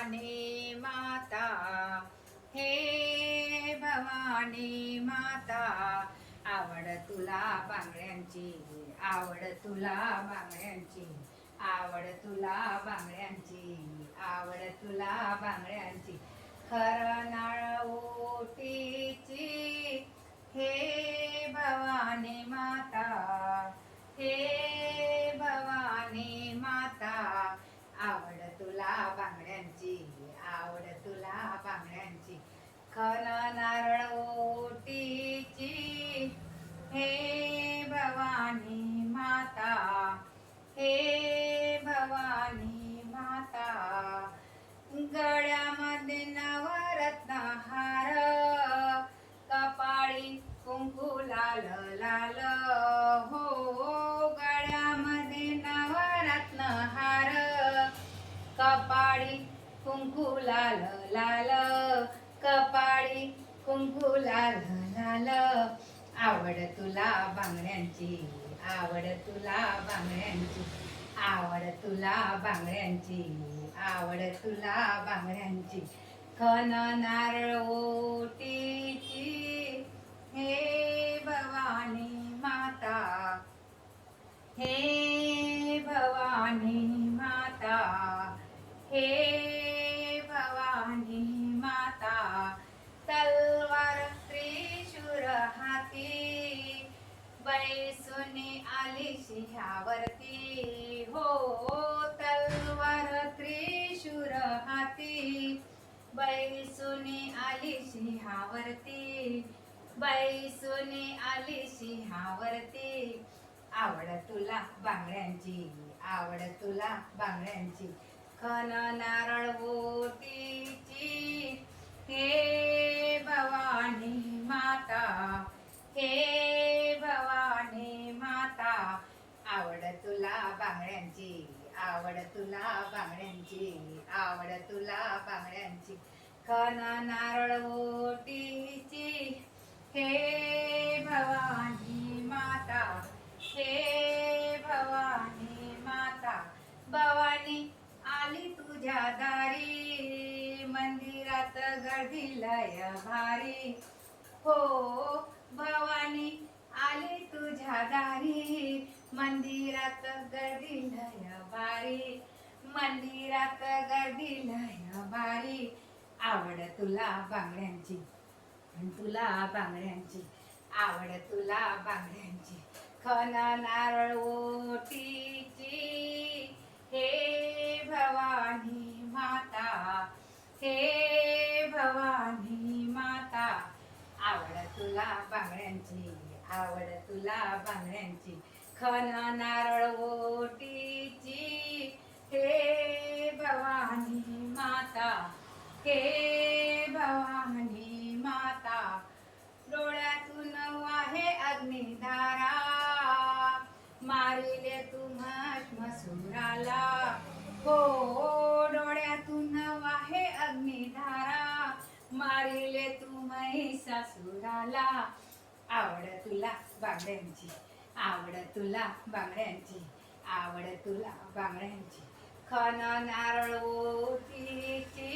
भवानी माता, हे भवानी माता, आवड तुला बांगड्यांची, आवड तुला बांगड्यांची, आवड तुला बांगड्यांची, आवड तुला बांगड्यांची, खरं नाळ ओटीची, हे भवानी माता, हे भवानी माता, आवड तुला बांगड्यांची, आवड तुला बांगड्यांची, खन नारळ ओटीची, हे भवानी माता, हे भवानी माता, गळ्यामध्ये नवरत्न हार, कपाळी कुंकू लाल लाल, हो गळ्यामध्ये नवरत्न हार, कपाळी कुंकू लाल लाल, कपाळी कुंकू लाल लाल, आवड तुला बांगड्यांची, आवड तुला बांगड्यांची, आवड तुला बांगड्यांची, आवड तुला बांगड्यांची, खन नारळ ओटीची, हे भवानी माता, हे भवानी माता, हे भवानी माता, तलवार त्रिशूर हाती, बैसुनी आली सिंहावरती, हो तलवार त्रिशूर हाती, बैसुनी आली सिंहावरती, बैसुनी आली सिंहावरती, आवड तुला बांगड्यांची, आवड तुला बांगड्यांची, खन नारळ ओटीची, हे भवानी माता, हे भवानी माता, आवड तुला बांगड्यांची, आवड तुला बांगड्यांची, आवड तुला बांगड्यांची, खन नारळ ओटीची, हे भवानी माता, हे भवानी माता, भवानी आली तुझ्या दारी, मंदिरात गर्दी लय भारी, हो भवानी आली तुझ्या दारी, मंदिरात गर्दी लय भारी, मंदिरात गर्दी लय भारी, आवड तुला बांगड्यांची, तुला बांगड्यांची, आवड तुला बांगड्यांची, खन नारळ ओटीची, हे भवानी माता, हे भवानी माता, आवड तुला बांगड्यांची, आवड तुला बांगड्यांची, खन नारळ ओटीची, हे भवानी माता, हे भवानी माता, डोळ्यातून वाहे अग्निधारा, मारिले तू मसूराला, हो डोळ्यातून वाहे अग्निधारा, मारिले तू महिषासुराला, आवड तुला बांगड्यांची, आवड तुला बांगड्यांची, आवड तुला बांगड्यांची, खन नारळ ओटीची,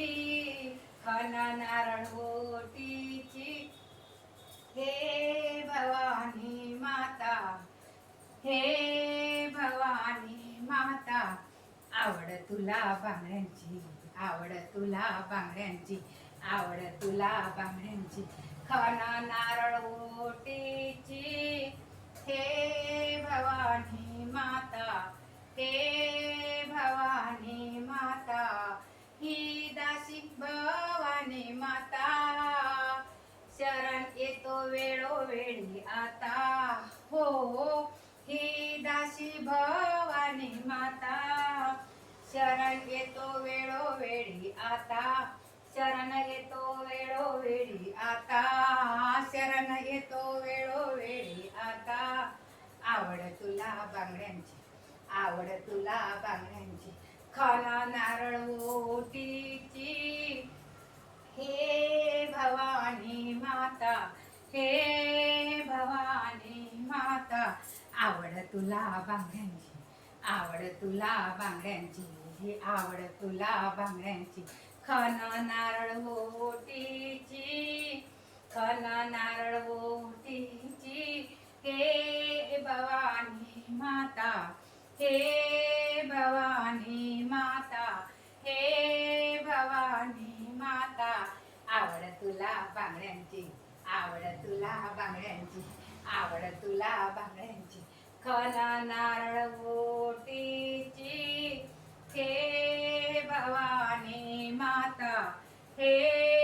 खन नारळ ओटीची, हे भवानी माता, हे भवानी माता, आवड तुला बांगड्यांची, आवड तुला बांगड्यांची, आवड तुला बांगड्यांची, खन नारळ ओटीची, हे भवानी माता, हे भवानी माता, ही दासी भवानी माता, शरण येतो वेळोवेळी आता, हो ही दासी भवानी माता, शरण येतो वेळोवेळी आता, शरण येतो वेळोवेळी आता, शरण येतो वेळोवेळी आता, आवड तुला बांगड्यांची, आवड तुला बांगड्यांची, खन नारळ ओटीची, हे भवानी माता, हे भवानी माता, आवड तुला बांगड्यांची, आवड तुला बांगड्यांची, ही आवड तुला बांगड्यांची, खन नारळ ओटीची, खन नारळ ओटीची, हे भवानी माता, हे भवानी माता, हे भवानी माता. आवड तुला बांगड्यांची, आवड तुला बांगड्यांची, आवड तुला बांगड्यांची. खन नारळ ओटीची, हे भवानी माता, हे